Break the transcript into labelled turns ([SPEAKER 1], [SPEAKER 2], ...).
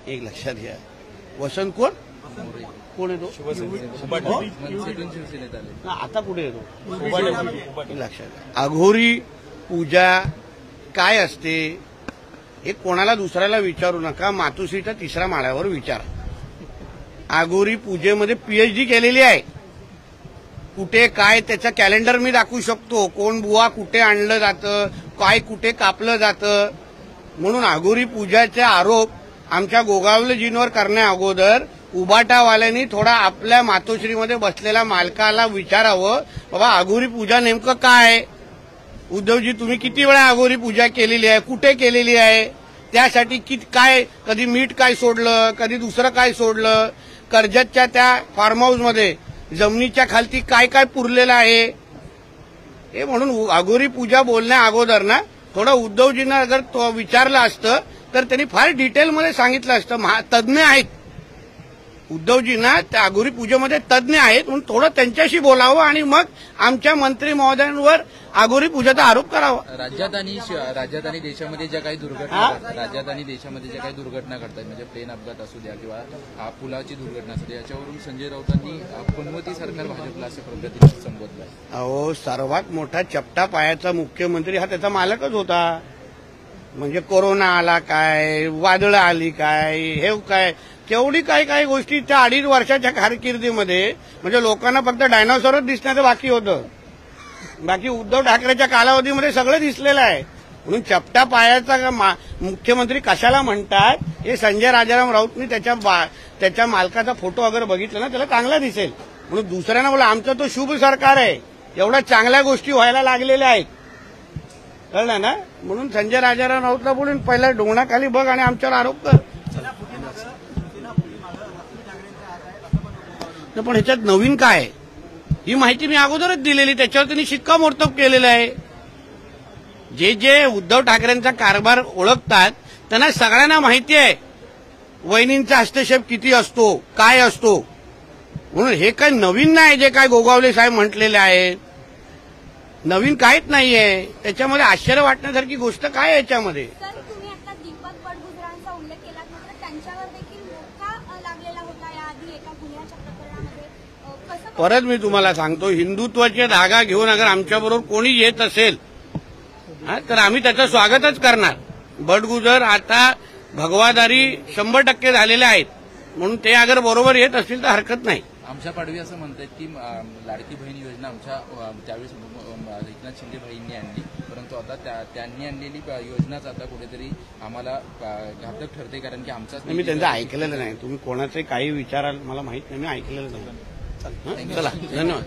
[SPEAKER 1] एक लक्षात घ्या, वसंत कोण येतो? आता कुठे येतो? लक्षात घ्या, अघोरी पूजा काय असते हे कोणाला दुसऱ्याला विचारू नका, मातोश्रीच्या 3ऱ्या माळ्यावर विचारा. अघोरी पूजेमध्ये पीएचडी केलेली आहे. कुठे काय त्याचं कॅलेंडर मी दाखवू शकतो, कोण बुवा कुठे आणलं जातं, काय कुठे कापलं जातं. म्हणून अघोरी पूजाचे आरोप आमच्या गोगावलेजींवर करण्या अगोदर उबाटावाल्यांनी थोडा आपल्या मातोश्रीमध्ये बसलेल्या मालकाला विचारावं, बाबा अघोरी पूजा नेमकं काय? उद्धवजी तुम्ही किती वेळा अघोरी पूजा केलेली आहे, कुठे केलेली आहे, त्यासाठी काय कधी मीठ काय सोडलं, कधी दुसरं काय सोडलं, कर्जतच्या त्या फार्म हाऊसमध्ये जमिनीच्या खालती काय काय पुरलेलं आहे हे. म्हणून अघोरी पूजा बोलण्या अगोदर ना थोडं उद्धवजींना अगर विचारलं असतं तर त्यांनी फार डिटेलमध्ये सांगितलं असतं. तज्ज्ञ आहेत उद्धवजींना, त्या अघोरी पूजेमध्ये तज्ज्ञ आहेत, म्हणून थोडं त्यांच्याशी बोलावं आणि मग आमच्या मंत्री महोदयांवर अघोरी पूजेचा आरोप करावा.
[SPEAKER 2] राज्यात आणि देशामध्ये ज्या काही दुर्घटना घडतात, म्हणजे प्लेन अपघात असू द्या किंवा पुलाची दुर्घटना असू द्या, याच्यावरून संजय राऊतांनी पनवती सरकार भाजपला अशा पद्धतीने संबोधलं.
[SPEAKER 1] अहो, सर्वात मोठा चपटा पायाचा मुख्यमंत्री हा त्याचा मालकच होता. म्हणजे कोरोना आला काय, वादळं आली काय, हे काय, तेवढी काही गोष्टी त्या 2.5 वर्षाच्या कारकिर्दीमध्ये म्हणजे लोकांना फक्त डायनॉसॉरच दिसण्याचं बाकी होतं. बाकी उद्धव ठाकरेच्या कालावधीमध्ये सगळं दिसलेलं आहे. म्हणून चपटा पायाचा मुख्यमंत्री कशाला म्हणतात हे संजय राजाराम राऊतनी त्याच्या मालकाचा फोटो अगर बघितला ना त्याला चांगला दिसेल. म्हणून दुसऱ्यांना बोला आमचं तो शुभ सरकार आहे, एवढ्या चांगल्या गोष्टी व्हायला लागलेल्या आहेत, कळलं ना. म्हणून संजय राजाराम राऊतला बोलून पहिला डोंगणाखाली बघ आणि आमच्यावर आरोप कर. पण ह्याच्यात नवीन काय ही माहिती मी अगोदरच दिलेली, त्याच्यावर त्यांनी शिक्कामोर्तब केलेलं आहे. जे उद्धव ठाकरेंचा कारभार ओळखतात त्यांना सगळ्यांना माहिती आहे वहिनींचा हस्तक्षेप किती असतो, काय असतो. म्हणून हे काय नवीन नाही, जे काय गोगावले साहेब म्हटलेले आहे, नवीन काहीच नाहीये. त्याच्यामध्ये आश्चर्य वाटण्यासारखी गोष्ट काय आहे याच्यामध्ये? परत मी तुम्हाला सांगतो, हिंदुत्वाचे धागा घेऊन अगर आमच्याबरोबर कोणी येत असेल तर आम्ही त्याचं स्वागतच करणार. बडगुजर आता भगवादारी 100% झालेले आहेत, म्हणून ते अगर बरोबर येत असतील तर हरकत नाही.
[SPEAKER 2] आमच्या पाडवी असं म्हणतात की लाडकी बहीण योजना आमच्या त्यावेळेस एकनाथ शिंदे भाईंनी आणली, परंतु आता त्यांनी आणलेली योजनाच आता कुठेतरी आम्हाला घातक ठरते, कारण की आमचाच.
[SPEAKER 1] मी त्यांचं ऐकलेलं नाही. तुम्ही कोणाचे काही विचाराल मला माहित नाही, मी ऐकलेलं नाही. चला, धन्यवाद.